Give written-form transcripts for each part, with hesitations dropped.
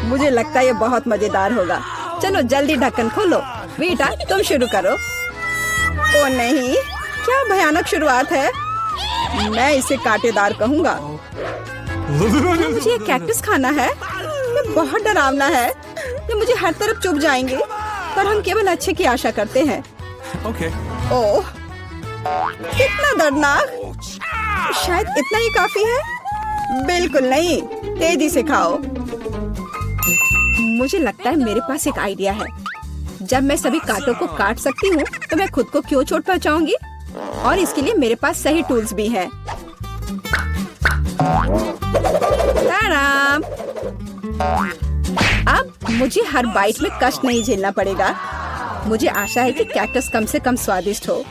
मुझे लगता है ये बहुत मजेदार होगा। चलो जल्दी ढक्कन खोलो। बेटा तुम शुरू करो। ओ नहीं, क्या भयानक शुरुआत है। मैं इसे कांटेदार कहूँगा। मुझे ये कैक्टस खाना है। ये बहुत डरावना है। ये मुझे हर तरफ चुभ जाएंगे। पर हम केवल अच्छे की आशा करते हैं। ओह, कितना दर्दनाक। शायद इतना ही काफी है। बिल्कुल नहीं, तेजी से खाओ। मुझे लगता है मेरे पास एक आइडिया है। जब मैं सभी कांटों को काट सकती हूँ तो मैं खुद को क्यों चोट पहुँचाऊंगी। और इसके लिए मेरे पास सही टूल्स भी हैं। ताराम! अब मुझे हर बाइट में कष्ट नहीं झेलना पड़ेगा। मुझे आशा है कि कैक्टस कम से कम स्वादिष्ट हो।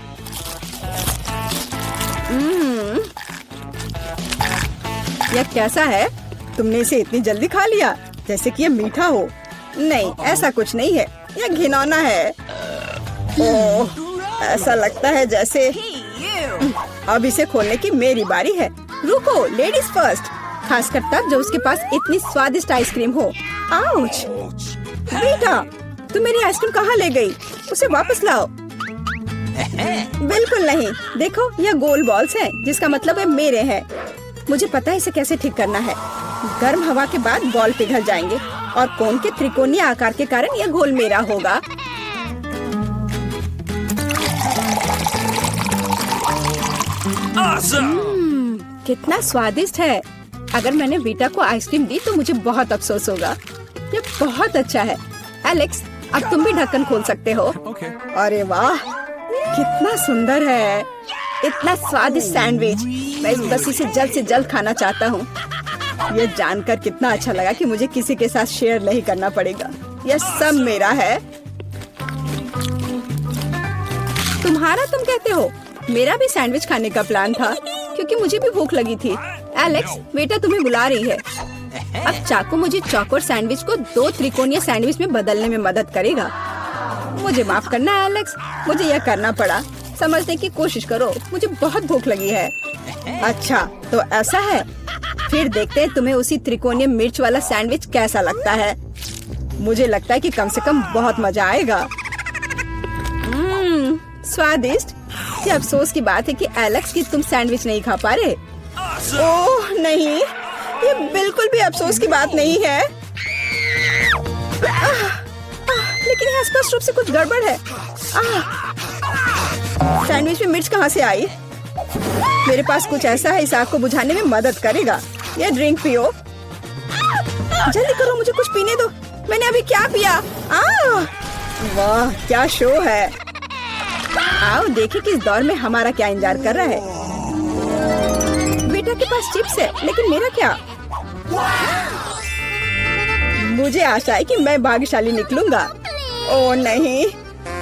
यह कैसा है? तुमने इसे इतनी जल्दी खा लिया जैसे कि यह मीठा हो। नहीं, ऐसा कुछ नहीं है। यह घिनौना है। ओह, ऐसा लगता है जैसे अब इसे खोलने की मेरी बारी है। रुको, लेडीज फर्स्ट। खासकर तब जब उसके पास इतनी स्वादिष्ट आइसक्रीम हो। आउच! बेटा, तुम मेरी आइसक्रीम कहाँ ले गई? उसे वापस लाओ। बिल्कुल नहीं। देखो, यह गोल बॉल्स हैं, जिसका मतलब है मेरे हैं। मुझे पता है इसे कैसे ठीक करना है। गर्म हवा के बाद बॉल पिघल जाएंगे और कोन के त्रिकोणीय आकार के कारण यह घोल मेरा होगा। कितना स्वादिष्ट है। अगर मैंने बीटा को आइसक्रीम दी तो मुझे बहुत अफसोस होगा। ये बहुत अच्छा है। एलेक्स, अब तुम भी ढक्कन खोल सकते हो। अरे वाह, कितना सुंदर है। इतना स्वादिष्ट सैंडविच। मैं बस इसे जल्द से जल्द खाना चाहता हूँ। ये जानकर कितना अच्छा लगा कि मुझे किसी के साथ शेयर नहीं करना पड़ेगा। यह सब मेरा है। तुम्हारा तुम कहते हो? मेरा भी सैंडविच खाने का प्लान था क्योंकि मुझे भी भूख लगी थी। एलेक्स, बेटा तुम्हें बुला रही है। अब चाकू मुझे चौकोर सैंडविच को 2 त्रिकोणीय सैंडविच में बदलने में मदद करेगा। मुझे माफ करना एलेक्स, मुझे यह करना पड़ा। समझने की कोशिश करो, मुझे बहुत भूख लगी है। अच्छा, तो ऐसा है। फिर देखते हैं तुम्हें उसी त्रिकोणीय मिर्च वाला सैंडविच कैसा लगता है। मुझे लगता है कि कम से कम बहुत मजा आएगा। स्वादिष्ट। ये अफसोस की बात है कि एलेक्स कि तुम सैंडविच नहीं खा पा रहे। ओह नहीं, ये बिल्कुल भी अफसोस की बात नहीं है। लेकिन यहाँ स्पष्ट रूप से कुछ गड़बड़ है। सैंडविच में मिर्च कहाँ से आई? मेरे पास कुछ ऐसा है इस आग को बुझाने में मदद करेगा। ये ड्रिंक पियो। जल्दी करो, मुझे कुछ पीने दो। मैंने अभी क्या पिया? वाह, क्या शो है। आओ देखें कि इस दौर में हमारा क्या इंतजार कर रहा है। बेटा के पास चिप्स है, लेकिन मेरा क्या? मुझे आशा है कि मैं भाग्यशाली निकलूंगा। ओह नहीं,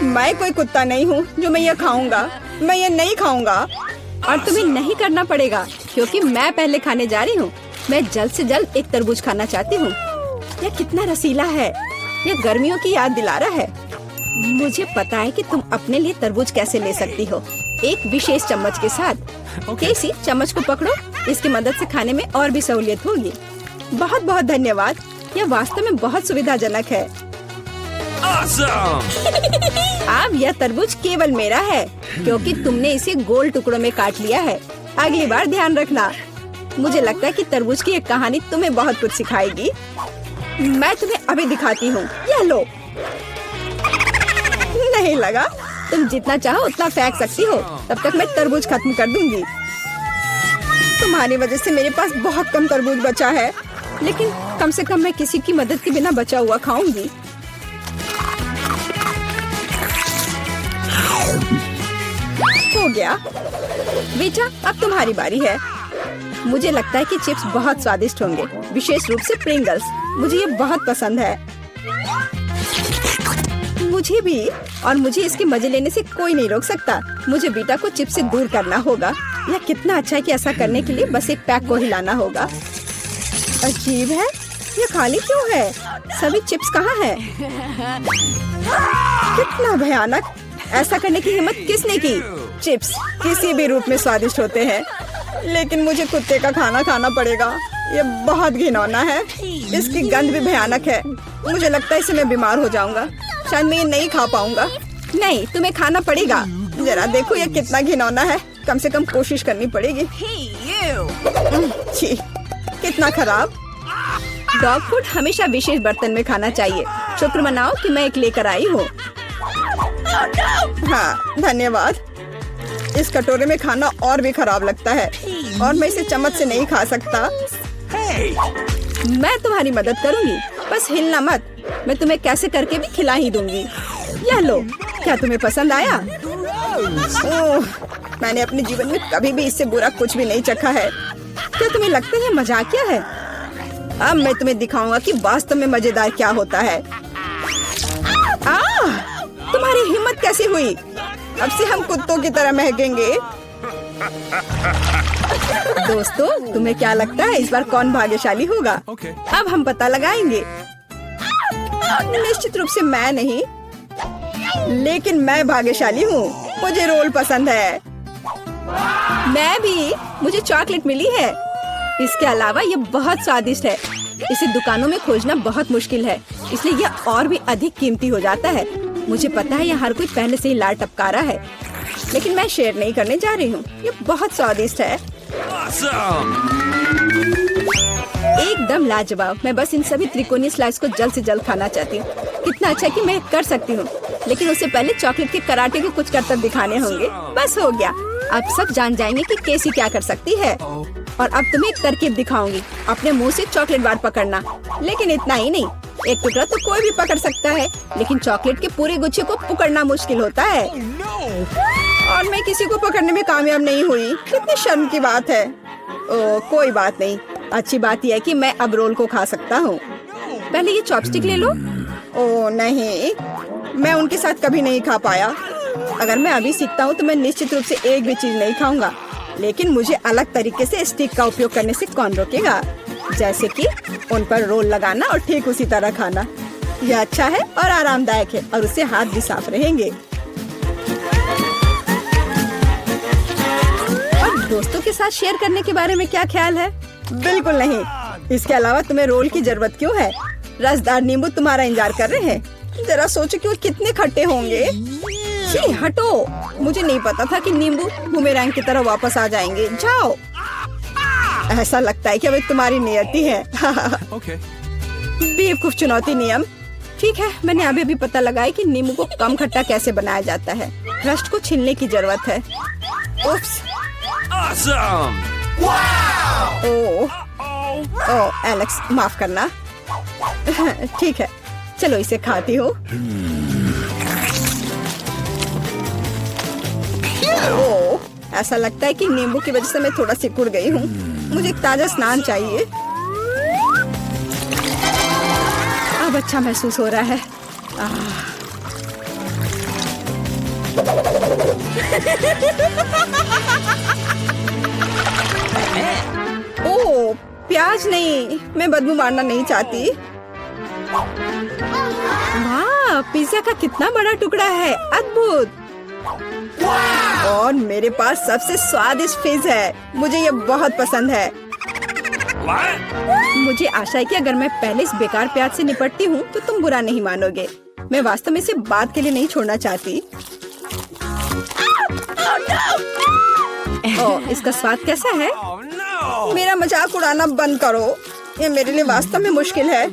मैं कोई कुत्ता नहीं हूँ जो मैं ये खाऊंगा। मैं ये नहीं खाऊंगा। और तुम्हें नहीं करना पड़ेगा क्योंकि मैं पहले खाने जा रही हूँ। मैं जल्द से जल्द एक तरबूज खाना चाहती हूँ। यह कितना रसीला है। यह गर्मियों की याद दिला रहा है। मुझे पता है कि तुम अपने लिए तरबूज कैसे ले सकती हो, एक विशेष चम्मच के साथ। केसी, चम्मच को पकड़ो। इसकी मदद से खाने में और भी सहूलियत होगी। बहुत बहुत धन्यवाद। यह वास्तव में बहुत सुविधाजनक है। अब यह तरबूज केवल मेरा है क्योंकि तुमने इसे गोल टुकड़ों में काट लिया है। अगली बार ध्यान रखना। मुझे लगता है कि तरबूज की एक कहानी तुम्हें बहुत कुछ सिखाएगी। मैं तुम्हें अभी दिखाती हूँ। यह लो। नहीं लगा? तुम जितना चाहो उतना फेंक सकती हो। तब तक मैं तरबूज खत्म कर दूंगी। तुम्हारी वजह से मेरे पास बहुत कम तरबूज बचा है, लेकिन कम से कम मैं किसी की मदद के बिना बचा हुआ खाऊंगी। हो गया। बेटा, अब तुम्हारी बारी है। मुझे लगता है कि चिप्स बहुत स्वादिष्ट होंगे, विशेष रूप से प्रिंगल्स। मुझे ये बहुत पसंद है। मुझे भी। और मुझे इसके मजे लेने से कोई नहीं रोक सकता। मुझे बेटा को चिप्स से दूर करना होगा। यह कितना अच्छा है कि ऐसा करने के लिए बस एक पैक को हिलाना होगा। अजीब है, ये खाली क्यों है? सभी चिप्स कहाँ हैं? कितना भयानक। ऐसा करने की हिम्मत किसने की? चिप्स किसी भी रूप में स्वादिष्ट होते हैं, लेकिन मुझे कुत्ते का खाना खाना पड़ेगा। ये बहुत घिनौना है। इसकी गंद भी भयानक है। मुझे लगता है इससे मैं बीमार हो जाऊंगा। शायद मैं ये नहीं खा पाऊंगा। नहीं, तुम्हें खाना पड़ेगा। जरा देखो ये कितना घिनौना है। कम से कम कोशिश करनी पड़ेगी। छी, कितना खराब। डॉग फूड हमेशा विशेष बर्तन में खाना चाहिए। शुक्र मनाओ कि मैं एक लेकर आई हूँ। हाँ, धन्यवाद। इस कटोरे में खाना और भी खराब लगता है और मैं इसे चम्मच से नहीं खा सकता। मैं तुम्हारी मदद करूंगी, बस हिलना मत। मैं तुम्हें कैसे करके भी खिला ही दूंगी। यह लो, क्या तुम्हें पसंद आया? ओह, मैंने अपने जीवन में कभी भी इससे बुरा कुछ भी नहीं चखा है। क्या तुम्हें लगता है मजाकिया है? अब मैं तुम्हें दिखाऊंगा कि वास्तव में मजेदार क्या होता है। तुम्हारी हिम्मत कैसी हुई? अब से हम कुत्तों की तरह महकेंगे। दोस्तों, तुम्हें क्या लगता है इस बार कौन भाग्यशाली होगा? अब हम पता लगाएंगे। निश्चित रूप से मैं नहीं, लेकिन मैं भाग्यशाली हूँ। मुझे रोल पसंद है। मैं भी। मुझे चॉकलेट मिली है। इसके अलावा ये बहुत स्वादिष्ट है। इसे दुकानों में खोजना बहुत मुश्किल है, इसलिए यह और भी अधिक कीमती हो जाता है। मुझे पता है यह हर कोई पहले से ही लार टपका रहा है, लेकिन मैं शेयर नहीं करने जा रही हूँ। ये बहुत स्वादिष्ट है। एकदम लाजवाब। मैं बस इन सभी त्रिकोणीय स्लाइस को जल्द से जल्द खाना चाहती हूँ। कितना अच्छा है कि मैं कर सकती हूँ, लेकिन उससे पहले चॉकलेट के कराटे को कुछ करतब दिखाने होंगे। बस हो गया। अब सब जान जाएंगे कि कैसी क्या कर सकती है। और अब तुम्हें एक तरकीब दिखाऊंगी। अपने मुंह से चॉकलेट बार पकड़ना, लेकिन इतना ही नहीं। एक टुकड़ा तो कोई भी पकड़ सकता है, लेकिन चॉकलेट के पूरे गुच्छे को पकड़ना मुश्किल होता है। और मैं किसी को पकड़ने में कामयाब नहीं हुई। कितनी शर्म की बात है। ओह, कोई बात नहीं। अच्छी बात यह है कि मैं अब रोल को खा सकता हूँ। पहले ये चॉपस्टिक ले लो। ओह नहीं, मैं उनके साथ कभी नहीं खा पाया। अगर मैं अभी सीखता हूँ तो मैं निश्चित रूप से एक भी चीज नहीं खाऊंगा, लेकिन मुझे अलग तरीके से स्टिक का उपयोग करने से कौन रोकेगा? जैसे कि उन पर रोल लगाना और ठीक उसी तरह खाना। यह अच्छा है और आरामदायक है, और उससे हाथ भी साफ रहेंगे। और दोस्तों के साथ शेयर करने के बारे में क्या ख्याल है? बिल्कुल नहीं। इसके अलावा तुम्हें रोल की जरूरत क्यों है? रसदार नींबू तुम्हारा इंतजार कर रहे हैं। जरा सोचो कि वो कितने खट्टे होंगे। छी, हटो। मुझे नहीं पता था कि नींबू बूमेरैंग की तरह वापस आ जाएंगे। जाओ। ऐसा लगता है कि अब तुम्हारी नियति है। बेवकूफ चुनौती नियम। ठीक है, मैंने अभी भी पता लगाया कि नींबू को कम खट्टा कैसे बनाया जाता है। रस्ट को छीलने की जरूरत है। उप्स। ओह, एलेक्स, माफ करना। ठीक है, चलो इसे खाती हूँ। ओह, ऐसा लगता है कि नींबू की वजह से मैं थोड़ा सिकुड़ गई हूँ। मुझे एक ताजा स्नान चाहिए। अब अच्छा महसूस हो रहा है। ओह, प्याज नहीं। मैं बदबू मारना नहीं चाहती। वाह, पिज्जा का कितना बड़ा टुकड़ा है। अद्भुत। और मेरे पास सबसे स्वादिष्ट फिज है। मुझे ये बहुत पसंद है। मुझे आशा है कि अगर मैं पहले इस बेकार प्याज से निपटती हूँ तो तुम बुरा नहीं मानोगे। मैं वास्तव में इसे बात के लिए नहीं छोड़ना चाहती। ओह, इसका स्वाद कैसा है? मेरा मजाक उड़ाना बंद करो। ये मेरे लिए वास्तव में मुश्किल है।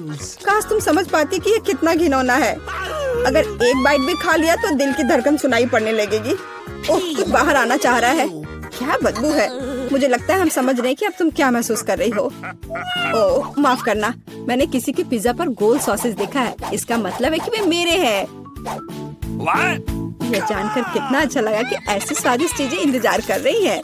काश तुम समझ पाती कि ये कितना घिनौना है। अगर एक बाइट भी खा लिया तो दिल की धड़कन सुनाई पड़ने लगेगी। ओह, कुछ बाहर आना चाह रहा है। क्या बदबू है। मुझे लगता है हम समझ रहे हैं कि अब तुम क्या महसूस कर रही हो। ओह, माफ करना। मैंने किसी के पिज्जा पर गोल सॉसेज देखा है। इसका मतलब है कि वे मेरे हैं। यह जानकर कितना अच्छा लगा कि ऐसी स्वादिष्ट चीजें इंतजार कर रही हैं।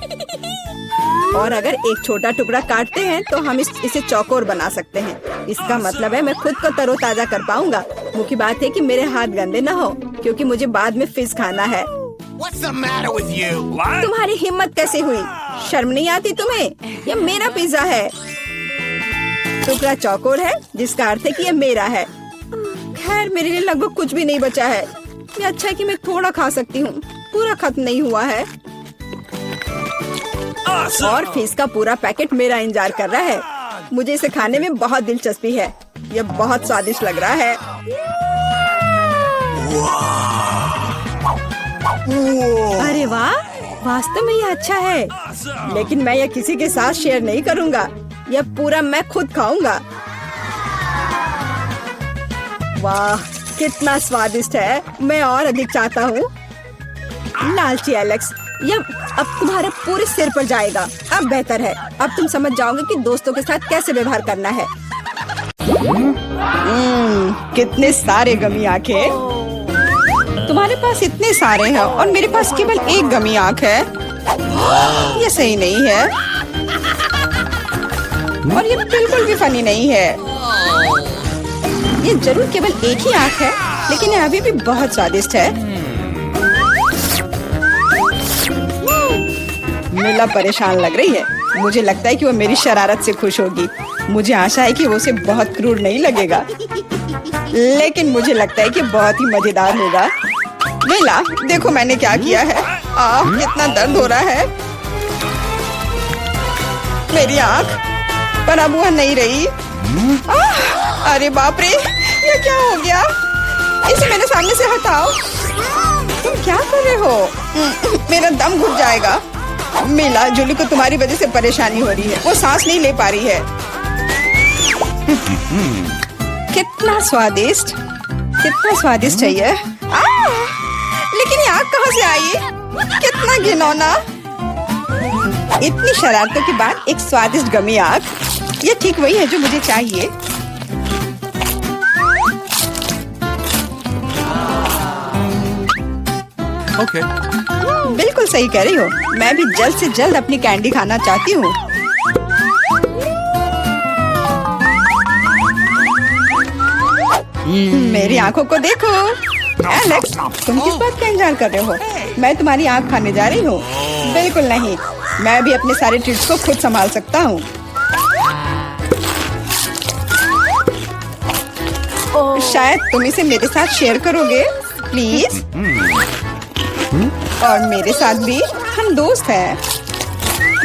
और अगर एक छोटा टुकड़ा काटते हैं तो हम इसे चौकोर बना सकते हैं। इसका मतलब है मैं खुद को तरोताजा कर पाऊंगा। मुख्य बात है कि मेरे हाथ गंदे न हो, क्योंकि मुझे बाद में फिज खाना है। तुम्हारी हिम्मत कैसे हुई? शर्म नहीं आती तुम्हें? यह मेरा पिज्जा है। टुकड़ा चौकोर है, जिसका अर्थ है कि यह मेरा है। खैर, मेरे लिए लगभग कुछ भी नहीं बचा है। ये अच्छा है कि मैं थोड़ा खा सकती हूँ। पूरा खत्म नहीं हुआ है। और फिश का पूरा पैकेट मेरा इंतजार कर रहा है। मुझे इसे खाने में बहुत दिलचस्पी है। यह बहुत स्वादिष्ट लग रहा है। अरे वाह, वास्तव में यह अच्छा है, लेकिन मैं यह किसी के साथ शेयर नहीं करूँगा। यह पूरा मैं खुद खाऊंगा। वाह, कितना स्वादिष्ट है। मैं और अधिक चाहता हूँ। लालची एलेक्स, यह अब तुम्हारे पूरे सिर पर जाएगा। अब बेहतर है, अब तुम समझ जाओगे कि दोस्तों के साथ कैसे व्यवहार करना है। कितने सारे गमी आंखें। तुम्हारे पास इतने सारे हैं और मेरे पास केवल एक गमी आंख है। ये सही नहीं है और ये बिल्कुल भी फनी नहीं है। ये जरूर केवल एक ही आंख है, लेकिन ये अभी भी बहुत स्वादिष्ट है। मिला परेशान लग रही है। मुझे लगता है कि वो मेरी शरारत से खुश होगी। मुझे आशा है कि वो उसे बहुत क्रूर नहीं लगेगा, लेकिन मुझे लगता है कि बहुत ही मजेदार होगा। मिला, देखो मैंने क्या किया है। कितना दर्द हो रहा है। मेरी आँख, पर अब वह नहीं रही। अरे बाप रे, ये क्या हो गया? इसे मेरे सामने से हटाओ। तुम क्या कर रहे हो? मेरा दम घुट जाएगा। मिला, जूली को तुम्हारी वजह से परेशानी हो रही है। वो सांस नहीं ले पा रही है। कितना स्वादिष्ट, कितना स्वादिष्ट है ये। लेकिन ये आग कहाँ से आई? कितना घिनौना। इतनी शरारतों के बाद एक स्वादिष्ट गमी आग। ये ठीक वही है जो मुझे चाहिए। Okay. बिल्कुल सही कह रही हो। मैं भी जल्द से जल्द अपनी कैंडी खाना चाहती हूँ। मेरी आंखों को देखो। एलेक्स, तुम किस बात का इंतजार कर रहे हो? मैं तुम्हारी आंख खाने जा रही हूँ। बिल्कुल नहीं, मैं भी अपने सारे ट्रीट्स को खुद संभाल सकता हूँ। शायद तुम इसे मेरे साथ शेयर करोगे, प्लीज। और मेरे साथ भी, हम दोस्त हैं।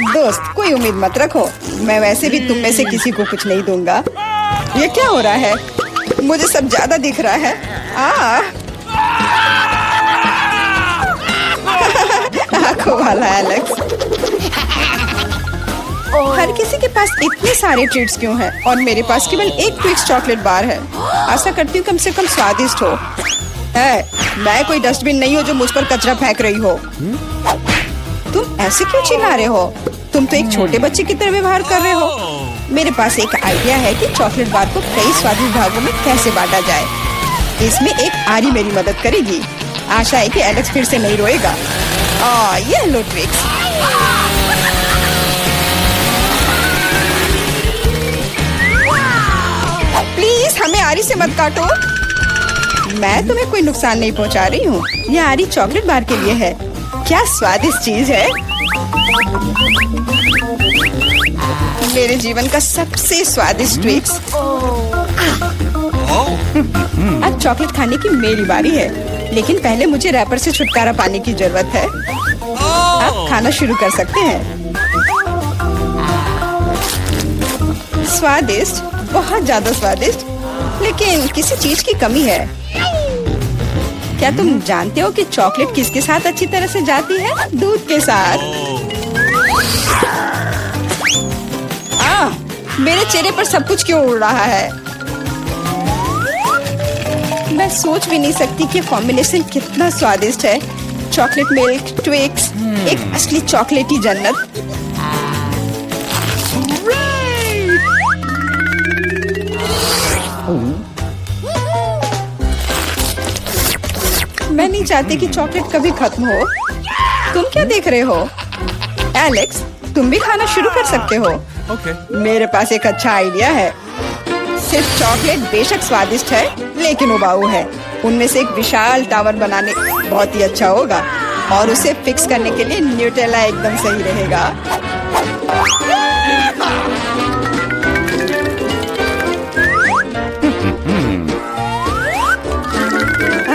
दोस्त, कोई उम्मीद मत रखो। मैं वैसे भी तुम में से किसी को कुछ नहीं दूंगा। ये क्या हो रहा है? मुझे सब ज्यादा दिख रहा है। आंखों वाला एलेक्स। हर किसी के पास इतने सारे ट्रीट्स क्यों हैं और मेरे पास केवल एक ट्विक्स चॉकलेट बार है। आशा करती हूँ कम से कम स्वादिष्ट हो। मैं कोई डस्टबिन नहीं हूँ जो मुझ पर कचरा फेंक रही हो। तुम ऐसे क्यों चिल्ला रहे हो? तुम तो एक छोटे बच्चे की तरह व्यवहार कर रहे हो। मेरे पास एक आइडिया है कि चॉकलेट बार को कई स्वादिष्ट भागों में कैसे बांटा जाए। इसमें एक आरी मेरी मदद करेगी। आशा है कि एलेक्स फिर से नहीं रोएगा। ये लो ट्विक्स। प्लीज हमें आरी से मत काटो। मैं तुम्हें कोई नुकसान नहीं पहुंचा रही हूँ। यह आरी चॉकलेट बार के लिए है। क्या स्वादिष्ट चीज है। मेरे जीवन का सबसे स्वादिष्ट ट्विक्स। अब चॉकलेट खाने की मेरी बारी है, लेकिन पहले मुझे रैपर से छुटकारा पाने की जरूरत है। अब खाना शुरू कर सकते हैं। स्वादिष्ट, बहुत ज्यादा स्वादिष्ट, लेकिन किसी चीज की कमी है। क्या तुम जानते हो कि चॉकलेट किसके साथ अच्छी तरह से जाती है? दूध के साथ। मेरे चेहरे पर सब कुछ क्यों उड़ रहा है? मैं सोच भी नहीं सकती कि कॉम्बिनेशन कितना स्वादिष्ट है। चॉकलेट मिल्क, ट्विक्स, एक असली चॉकलेटी जन्नत। मैं नहीं चाहती कि चॉकलेट कभी खत्म हो। तुम क्या देख रहे हो? एलेक्स, तुम भी खाना शुरू कर सकते हो। Okay. मेरे पास एक अच्छा आइडिया है। सिर्फ चॉकलेट बेशक स्वादिष्ट है, लेकिन उबाऊ है। उनमें से एक विशाल टावर बनाने बहुत ही अच्छा होगा, और उसे फिक्स करने के लिए न्यूटेला एकदम सही रहेगा।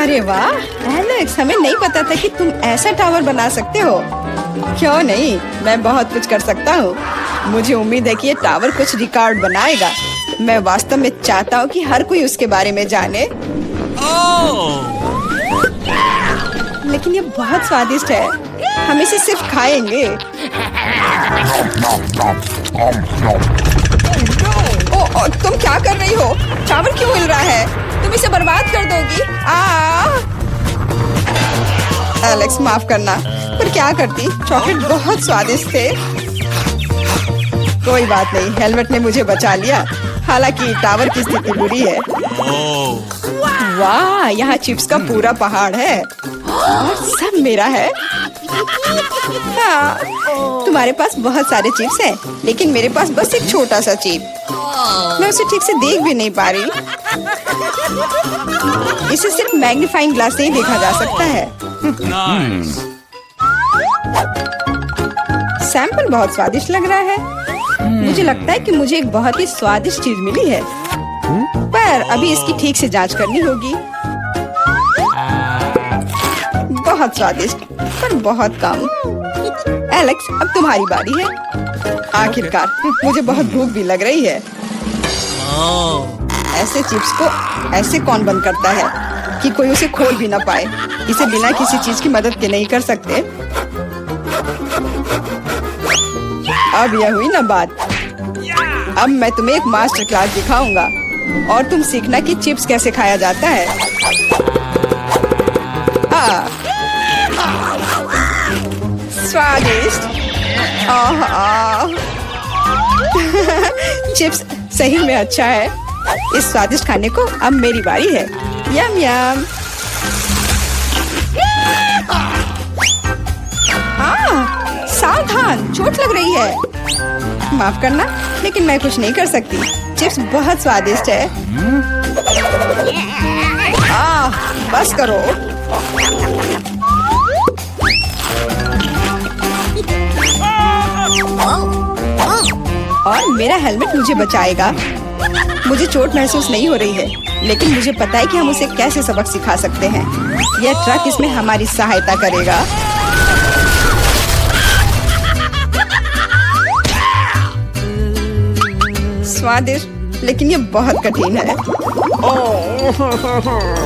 अरे वाह एलेक्स, हमें नहीं पता था कि तुम ऐसा टावर बना सकते हो। क्यों नहीं, मैं बहुत कुछ कर सकता हूँ। मुझे उम्मीद है कि ये टावर कुछ रिकॉर्ड बनाएगा। मैं वास्तव में चाहता हूँ कि हर कोई उसके बारे में जाने। लेकिन ये बहुत स्वादिष्ट है, हम इसे सिर्फ खाएंगे। ओ, तुम क्या कर रही हो? चावल क्यों हिल रहा है? तुम इसे बर्बाद कर दोगी। एलेक्स, माफ करना, पर क्या करती? चॉकलेट बहुत स्वादिष्ट थे। कोई बात नहीं, हेलमेट ने मुझे बचा लिया। हालांकि टावर की स्थिति बुरी है। वाह, यहाँ चिप्स का पूरा पहाड़ है और सब मेरा है। हाँ, तुम्हारे पास बहुत सारे चिप्स हैं, लेकिन मेरे पास बस एक छोटा सा चिप। मैं उसे ठीक से देख भी नहीं पा रही। इसे सिर्फ मैग्नीफाइंग ग्लास से ही देखा जा सकता है। सैंपल बहुत स्वादिष्ट लग रहा है। मुझे लगता है कि मुझे एक बहुत ही स्वादिष्ट चीज मिली है, पर अभी इसकी ठीक से जांच करनी होगी। बहुत स्वादिष्ट, पर बहुत कम। एलेक्स, अब तुम्हारी बारी है। आखिरकार, मुझे बहुत भूख भी लग रही है। ऐसे चिप्स को ऐसे कौन बंद करता है कि कोई उसे खोल भी ना पाए? इसे बिना किसी चीज की मदद के नहीं कर सकते। अब यह हुई ना बात। अब मैं तुम्हें एक मास्टर क्लास दिखाऊंगा और तुम सीखना कि चिप्स कैसे खाया जाता है। स्वादिष्ट। चिप्स सही में अच्छा है। इस स्वादिष्ट खाने को अब मेरी बारी है। यम यम। सावधान, चोट लग रही है। माफ करना, लेकिन मैं कुछ नहीं कर सकती। चिप्स बहुत स्वादिष्ट है। बस करो। और मेरा हेलमेट मुझे बचाएगा। मुझे चोट महसूस नहीं हो रही है, लेकिन मुझे पता है कि हम उसे कैसे सबक सिखा सकते हैं। यह ट्रक इसमें हमारी सहायता करेगा। स्वादिष्ट, लेकिन ये बहुत कठिन है।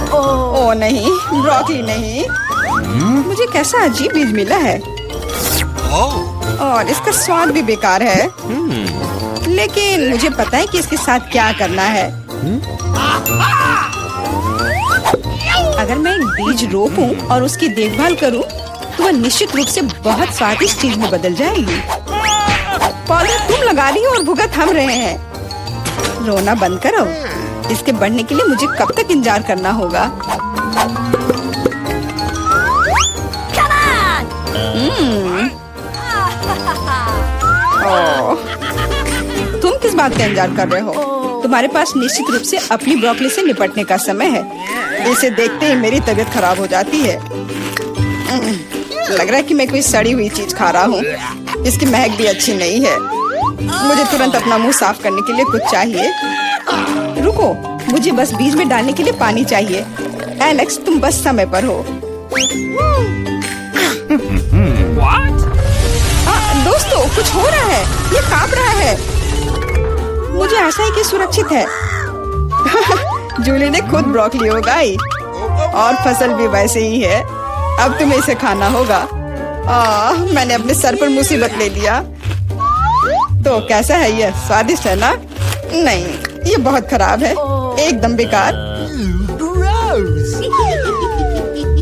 ओ नहीं, ब्रोकली नहीं। मुझे कैसा अजीब बीज मिला है और इसका स्वाद भी बेकार है। लेकिन मुझे पता है कि इसके साथ क्या करना है। अगर मैं एक बीज रोपूं और उसकी देखभाल करूं, तो वह निश्चित रूप से बहुत स्वादिष्ट चीज में बदल जाएगी। पौधे तुम लगा रही हो और भुगत हम रहे हैं। रोना बंद करो। इसके बढ़ने के लिए मुझे कब तक इंतजार करना होगा? तुम किस बात का इंतजार कर रहे हो? तुम्हारे पास निश्चित रूप से अपनी ब्रोकली से निपटने का समय है। इसे देखते ही मेरी तबीयत खराब हो जाती है। लग रहा है कि मैं कोई सड़ी हुई चीज खा रहा हूँ। इसकी महक भी अच्छी नहीं है। मुझे तुरंत अपना मुंह साफ करने के लिए कुछ चाहिए। रुको, मुझे बस बीज में डालने के लिए पानी चाहिए। एलेक्स, तुम बस समय पर हो। दोस्तों, कुछ हो रहा है। ये कांप रहा है। मुझे आशा है कि सुरक्षित है। जूली ने खुद ब्रोकली उगाई और फसल भी वैसे ही है। अब तुम्हें इसे खाना होगा। मैंने अपने सर पर मुसीबत ले लिया। तो कैसा है ये? स्वादिष्ट है ना? नहीं, ये बहुत खराब है, एकदम बेकार।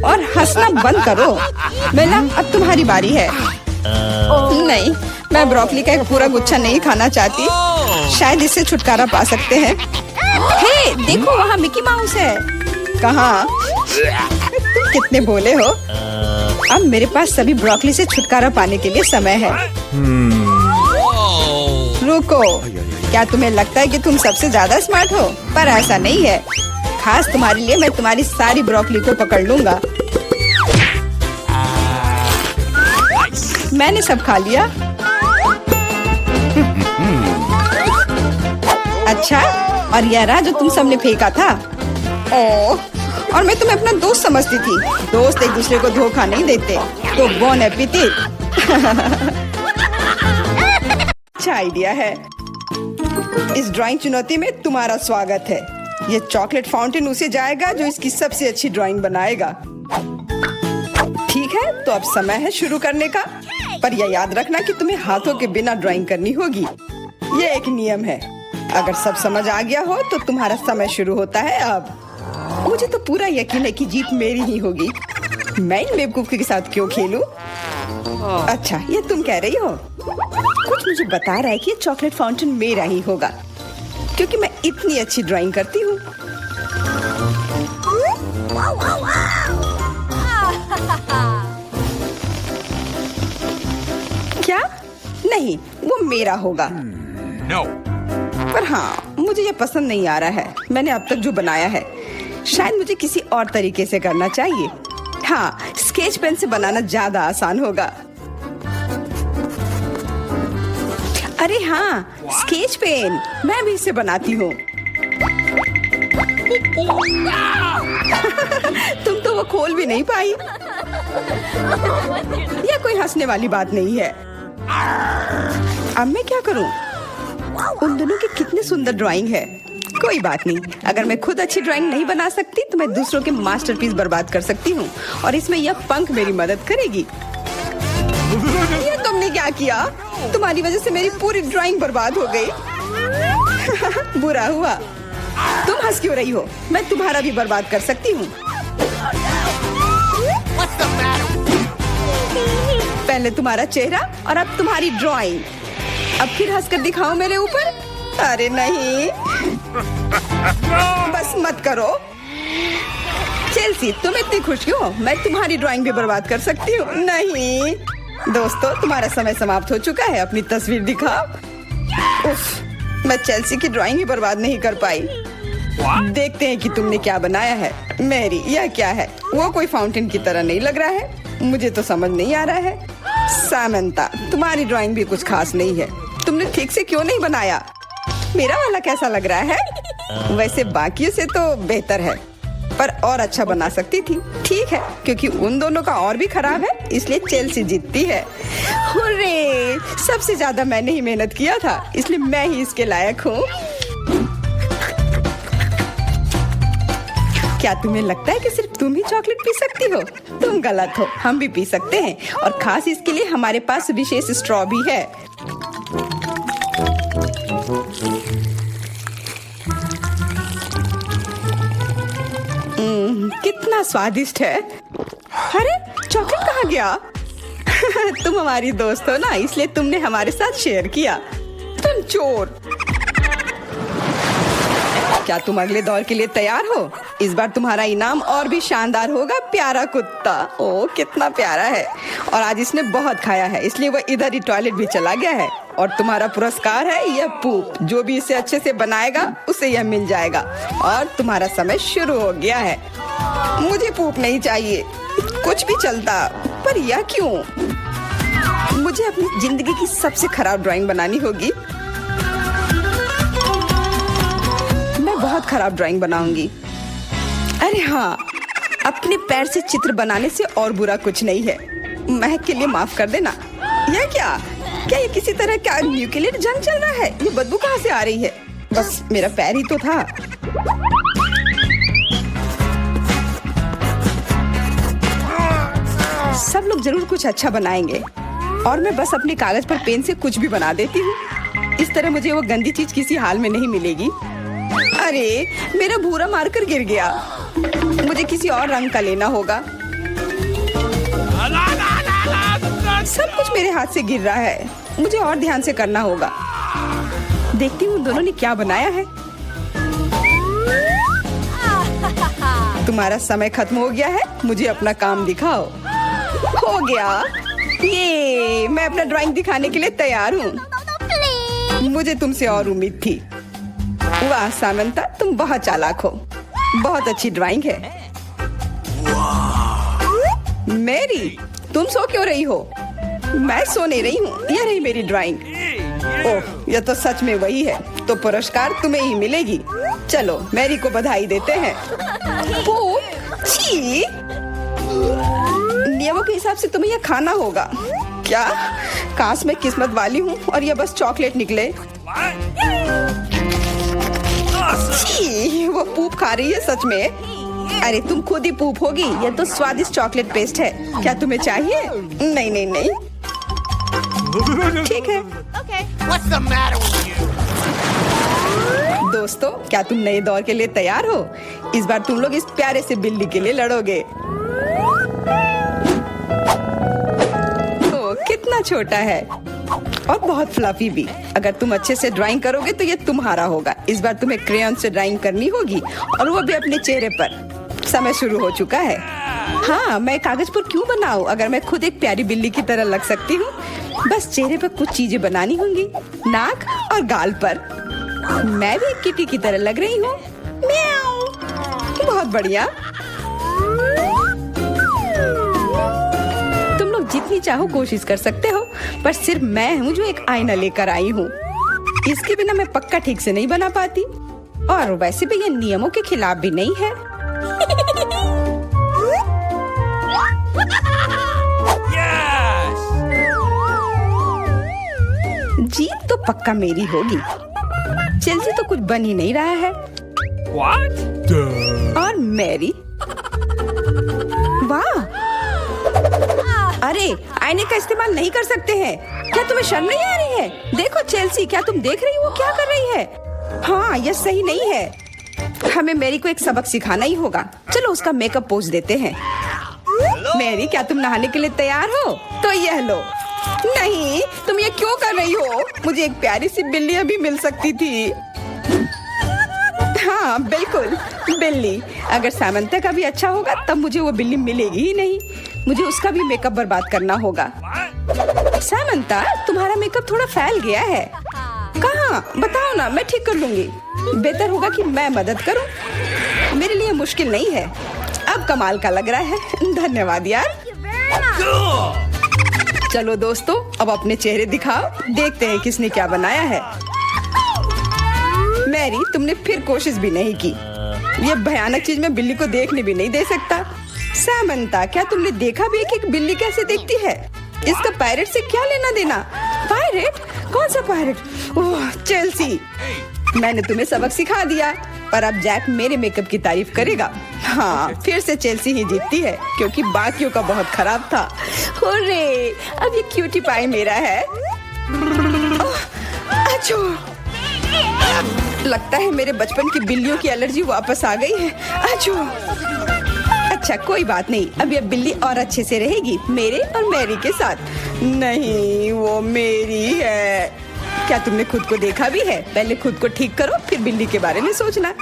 और हंसना बंद करो। बेला, अब तुम्हारी बारी है। नहीं, मैं ब्रोकली का एक पूरा गुच्छा नहीं खाना चाहती। शायद इससे छुटकारा पा सकते हैं। हे, देखो, वहाँ मिकी माउस है। कहाँ? तुम कितने भोले हो। अब मेरे पास सभी ब्रोकली से छुटकारा पाने के लिए समय है। रुको, क्या तुम्हें लगता है कि तुम सबसे ज्यादा स्मार्ट हो? पर ऐसा नहीं है। खास तुम्हारे लिए मैं तुम्हारी सारी ब्रोकली को पकड़ लूंगा। मैंने सब खा लिया। अच्छा, और यह रहा जो तुम सबने फेंका था। ओह, और मैं तुम्हें अपना दोस्त समझती थी। दोस्त एक दूसरे को धोखा नहीं देते। तो बोन एपेटिट। अच्छा आइडिया है। इस ड्राइंग चुनौती में तुम्हारा स्वागत है। ये चॉकलेट फाउंटेन उसे जाएगा जो इसकी सबसे अच्छी ड्राइंग बनाएगा। ठीक है, तो अब समय है शुरू करने का। पर यह याद रखना कि तुम्हें हाथों के बिना ड्राइंग करनी होगी। ये एक नियम है। अगर सब समझ आ गया हो तो तुम्हारा समय शुरू होता है अब। मुझे तो पूरा यकीन है कि जीत मेरी ही होगी। मैं इन बेवकूफी के साथ क्यों खेलूं? अच्छा, ये तुम कह रही हो? कुछ मुझे बता रहा है कि ये चॉकलेट फाउंटेन मेरा ही होगा, क्योंकि मैं इतनी अच्छी ड्राइंग करती हूँ। क्या? नहीं, वो मेरा होगा। No. पर हाँ, मुझे ये पसंद नहीं आ रहा है। मैंने अब तक जो बनाया है, शायद मुझे किसी और तरीके से करना चाहिए। हाँ, स्केच पेन से बनाना ज्यादा आसान होगा। अरे हाँ, स्केच पेन, मैं भी इसे बनाती हूँ। तुम तो वो खोल भी नहीं पाई। यह कोई हंसने वाली बात नहीं है। अब मैं क्या करूँ? उन दोनों की कितनी सुंदर ड्राइंग है। कोई बात नहीं, अगर मैं खुद अच्छी ड्राइंग नहीं बना सकती तो मैं दूसरों के मास्टरपीस बर्बाद कर सकती हूँ, और इसमें यह पंख मेरी मदद करेगी। ये तुमने क्या किया? तुम्हारी वजह से मेरी पूरी ड्राइंग बर्बाद हो गई। बुरा हुआ। तुम हंस क्यों रही हो? मैं तुम्हारा भी बर्बाद कर सकती हूँ। पहले तुम्हारा चेहरा और अब तुम्हारी ड्राइंग। अब फिर हंसकर दिखाओ मेरे ऊपर। अरे नहीं, बस मत करो। चेल्सी, तुम इतनी खुश क्यों? मैं तुम्हारी ड्राइंग भी बर्बाद कर सकती हूँ। नहीं दोस्तों, तुम्हारा समय समाप्त हो चुका है। अपनी तस्वीर दिखाओ। उफ, मैं चेल्सी की ड्राइंग ही बर्बाद नहीं कर पाई। देखते हैं कि तुमने क्या बनाया है। मैरी, यह क्या है? वो कोई फाउंटेन की तरह नहीं लग रहा है। मुझे तो समझ नहीं आ रहा है। सामंता, तुम्हारी ड्राइंग भी कुछ खास नहीं है। तुमने ठीक से क्यों नहीं बनाया? मेरा वाला कैसा लग रहा है? वैसे बाकियों से तो बेहतर है, पर और अच्छा बना सकती थी। ठीक है, क्योंकि उन दोनों का और भी खराब है, इसलिए चेल्सी जीतती है। हुर्रे! सबसे ज्यादा मैंने ही मेहनत किया था, इसलिए मैं ही इसके लायक हूँ। क्या तुम्हें लगता है कि सिर्फ तुम ही चॉकलेट पी सकती हो? तुम गलत हो, हम भी पी सकते हैं, और खास इसके लिए हमारे पास विशेष स्ट्रॉ भी है। कितना स्वादिष्ट है। अरे, चॉकलेट कहाँ गया? तुम हमारी दोस्त हो ना, इसलिए तुमने हमारे साथ शेयर किया। तुम चोर। क्या तुम अगले दौर के लिए तैयार हो? इस बार तुम्हारा इनाम और भी शानदार होगा। प्यारा कुत्ता। ओह, कितना प्यारा है। और आज इसने बहुत खाया है, इसलिए वो इधर ही टॉयलेट भी चला गया है। और तुम्हारा पुरस्कार है यह पूप। जो भी इसे अच्छे से बनाएगा उसे यह मिल जाएगा। और तुम्हारा समय शुरू हो गया है। मुझे पूप नहीं चाहिए, कुछ भी चलता, पर यह क्यों? मुझे अपनी जिंदगी की सबसे खराब ड्राइंग बनानी होगी। मैं बहुत खराब ड्राइंग बनाऊंगी। अरे हाँ, अपने पैर से चित्र बनाने से और बुरा कुछ नहीं है। महक के लिए माफ कर देना। यह क्या ये किसी तरह का न्यूक्लियर जंग चल रहा है? ये बदबू कहाँ से आ रही है? बस मेरा पैर ही तो था। सब लोग जरूर कुछ अच्छा बनाएंगे, और मैं बस अपने कागज पर पेन से कुछ भी बना देती हूँ। इस तरह मुझे वो गंदी चीज किसी हाल में नहीं मिलेगी। अरे, मेरा भूरा मार्कर गिर गया। मुझे किसी और रंग का लेना होगा। सब कुछ मेरे हाथ से गिर रहा है। मुझे और ध्यान से करना होगा। देखती हूँ दोनों ने क्या बनाया है। तुम्हारा समय खत्म हो गया है, मुझे अपना काम दिखाओ। हो गया। ये मैं अपना ड्राइंग दिखाने के लिए तैयार हूँ। मुझे तुमसे और उम्मीद थी। वाह सामंता, तुम बहुत चालाक हो। बहुत अच्छी ड्राइंग है। मैरी, तुम सो क्यों रही हो? मैं सो नहीं रही हूँ, यह रही मेरी ड्राइंग। ओह, यह तो सच में वही है। तो पुरस्कार तुम्हें ही मिलेगी। चलो, मैरी को बधाई देते हैं। छी! नियमों के हिसाब से तुम्हें यह खाना होगा। क्या? काश मैं किस्मत वाली हूँ और ये बस चॉकलेट निकले। छी, वो पूप खा रही है सच में। अरे तुम खुद ही पूप होगी। ये तो स्वादिष्ट चॉकलेट पेस्ट है। क्या तुम्हें चाहिए? नहीं नहीं नहीं। ठीक है। What's the matter with you? दोस्तों, क्या तुम नए दौर के लिए तैयार हो? इस बार तुम लोग इस प्यारे से बिल्ली के लिए लड़ोगे। ओ, कितना छोटा है और बहुत फ्लफी भी। अगर तुम अच्छे से ड्राइंग करोगे तो ये तुम्हारा होगा। इस बार तुम्हें क्रेयॉन से ड्राइंग करनी होगी और वो भी अपने चेहरे पर। समय शुरू हो चुका है। हाँ, मैं कागज पर क्यों बनाऊं अगर मैं खुद एक प्यारी बिल्ली की तरह लग सकती हूँ। बस चेहरे पर कुछ चीजें बनानी होंगी, नाक और गाल पर। मैं भी एक किटी की तरह लग रही हूँ। म्याऊ। बहुत बढ़िया। तुम लोग जितनी चाहो कोशिश कर सकते हो, पर सिर्फ मैं हूँ जो एक आईना लेकर आई हूँ। इसके बिना मैं पक्का ठीक से नहीं बना पाती और वैसे भी ये नियमों के खिलाफ भी नहीं है। जीत तो पक्का मेरी होगी। चेल्सी तो कुछ बन ही नहीं रहा है। What? और मैरी। वाह! अरे, आईने का इस्तेमाल नहीं कर सकते हैं। क्या तुम्हें शर्म नहीं आ रही है? देखो चेल्सी, क्या तुम देख रही हो क्या कर रही है? हाँ, यह सही नहीं है। हमें मैरी को एक सबक सिखाना ही होगा। चलो उसका मेकअप पोज देते हैं। मैरी, क्या तुम नहाने के लिए तैयार हो? तो यह लो। नहीं, तुम ये क्यों कर रही हो? मुझे एक प्यारी सी बिल्ली अभी मिल सकती थी। हाँ बिल्कुल, बिल्ली। अगर सामंता का भी अच्छा होगा तब मुझे वो बिल्ली मिलेगी ही नहीं। मुझे उसका भी मेकअप बर्बाद करना होगा। सामंता, तुम्हारा मेकअप थोड़ा फैल गया है। कहाँ? बताओ ना, मैं ठीक कर लूंगी। बेहतर होगा कि मैं मदद करूं। मेरे लिए मुश्किल नहीं है। अब कमाल का लग रहा है। धन्यवाद यार। चलो दोस्तों, अब अपने चेहरे दिखाओ। देखते हैं किसने क्या बनाया है। मैरी, तुमने फिर कोशिश भी नहीं की। ये भयानक चीज मैं बिल्ली को देखने भी नहीं दे सकता। सामंता, क्या तुमने देखा भी कि एक बिल्ली कैसे देखती है? इसका पायरेट से क्या लेना देना? पायरेट? कौन सा पायरेट? ओह चेल्सी, मैंने तुम्हें सबक सिखा दिया, पर अब जैक मेरे मेकअप की तारीफ करेगा। हाँ, फिर से चेल्सी ही जीतती है क्योंकि बाकियों का बहुत खराब था। हुर्रे, अब ये क्यूटी पाई मेरा है। अच्छो, लगता है मेरे बचपन की बिल्लियों की एलर्जी वापस आ गई है। अच्छो। अच्छा कोई बात नहीं, अब ये बिल्ली और अच्छे से रहेगी मेरे और मैरी के साथ। नहीं, वो मेरी है। क्या तुमने खुद को देखा भी है? पहले खुद को ठीक करो, फिर बिल्ली के बारे में सोचना।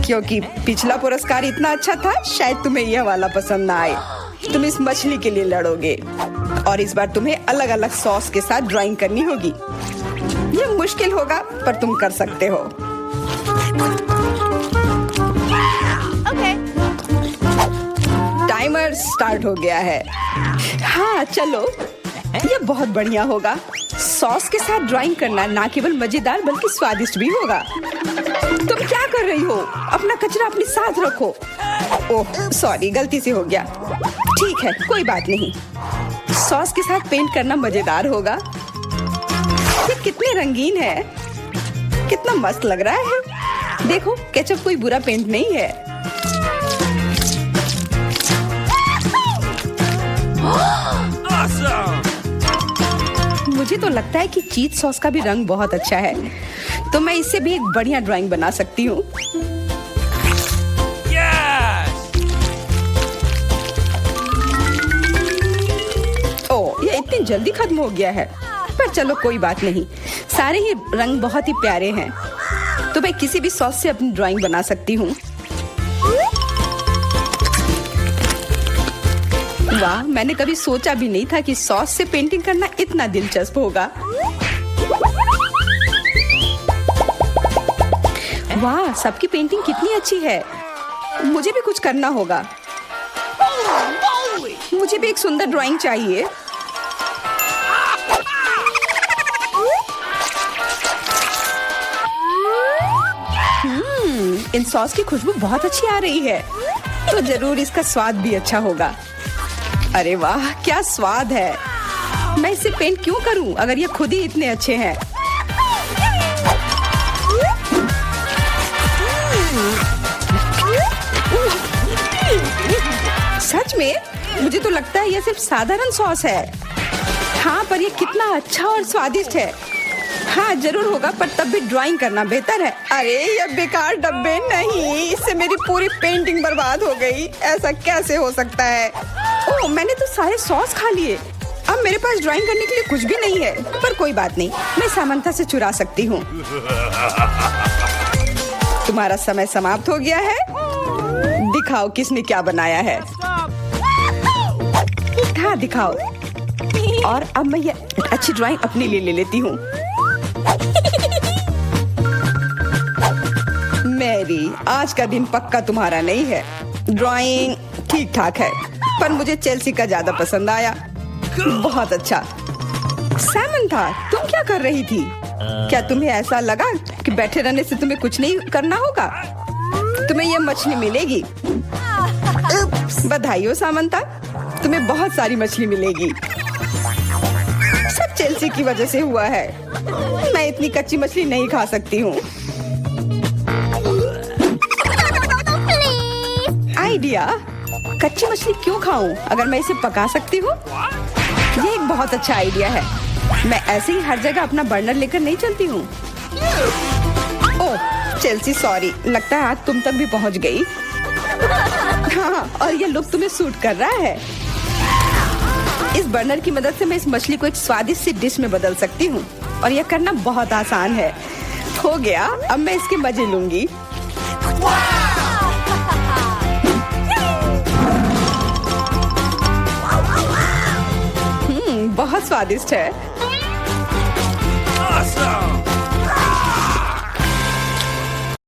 क्योंकि पिछला पुरस्कार इतना अच्छा था, शायद तुम्हें यह वाला पसंद ना आए। तुम इस मछली के लिए लड़ोगे और इस बार तुम्हें अलग अलग सॉस के साथ ड्राइंग करनी होगी। यह मुश्किल होगा, पर तुम कर सकते हो। टाइमर स्टार्ट हो गया है। हाँ चलो, यह बहुत बढ़िया होगा। सॉस के साथ ड्राइंग करना ना केवल मजेदार बल्कि स्वादिष्ट भी होगा। तुम क्या कर रही हो? अपना कचरा अपने साथ रखो। ओह सॉरी, गलती से हो गया। ठीक है, कोई बात नहीं। सॉस के साथ पेंट करना मजेदार होगा। ये कितने रंगीन है, कितना मस्त लग रहा है। देखो, केचप कोई बुरा पेंट नहीं है। मुझे तो लगता है कि चीज सॉस का भी रंग बहुत अच्छा है, तो मैं इससे भी एक बढ़िया ड्राइंग बना सकती हूँ। ओह, ये इतनी जल्दी खत्म हो गया है, पर चलो कोई बात नहीं। सारे ही रंग बहुत ही प्यारे हैं, तो मैं किसी भी सॉस से अपनी ड्राइंग बना सकती हूँ। वाह, मैंने कभी सोचा भी नहीं था कि सॉस से पेंटिंग करना इतना दिलचस्प होगा। वाह, सबकी पेंटिंग कितनी अच्छी है। मुझे भी कुछ करना होगा। मुझे भी एक सुंदर ड्राइंग चाहिए। इन सॉस की खुशबू बहुत अच्छी आ रही है, तो जरूर इसका स्वाद भी अच्छा होगा। अरे वाह, क्या स्वाद है। मैं इसे पेंट क्यों करूं अगर ये खुद ही इतने अच्छे हैं। सच में मुझे तो लगता है ये सिर्फ साधारण सॉस है। हाँ, पर ये कितना अच्छा और स्वादिष्ट है। हाँ जरूर होगा, पर तब भी ड्राइंग करना बेहतर है। अरे ये बेकार डब्बे नहीं, इससे मेरी पूरी पेंटिंग बर्बाद हो गई। ऐसा कैसे हो सकता है? ओह, मैंने तो सारे सॉस खा लिए। अब मेरे पास ड्राइंग करने के लिए कुछ भी नहीं है। पर कोई बात नहीं, मैं सामंथा से चुरा सकती हूँ। तुम्हारा समय समाप्त हो गया है। दिखाओ किसने क्या बनाया है। हाँ दिखाओ। और अब मैं ये अच्छी ड्राइंग अपने लिए ले लेती हूँ। मैरी, आज का दिन पक्का तुम्हारा नहीं है। ड्राइंग ठीक ठाक है, पर मुझे चेल्सी का ज्यादा पसंद आया। बहुत अच्छा। सैमंथा, तुम क्या कर रही थी? क्या तुम्हें ऐसा लगा कि बैठे रहने से तुम्हें कुछ नहीं करना होगा? तुम्हें यह मछली मिलेगी। बधाई हो सामंथा, तुम्हें बहुत सारी मछली मिलेगी। सब चेल्सी की वजह से हुआ है। मैं इतनी कच्ची मछली नहीं खा सकती हूँ। आइडिया, कच्ची मछली क्यों खाऊं अगर मैं इसे पका सकती हूँ? ये एक बहुत अच्छा आइडिया है। मैं ऐसे ही हर जगह अपना बर्नर लेकर नहीं चलती हूँ। ओह चेल्सी, सॉरी, लगता है आज तुम तक भी पहुँच गई। हाँ, और ये लुक तुम्हें सूट कर रहा है। इस बर्नर की मदद से मैं इस मछली को एक स्वादिष्ट सी डिश में बदल सकती हूँ, और यह करना बहुत आसान है। हो गया, अब मैं इसके मजे लूंगी। बहुत स्वादिष्ट है। Awesome!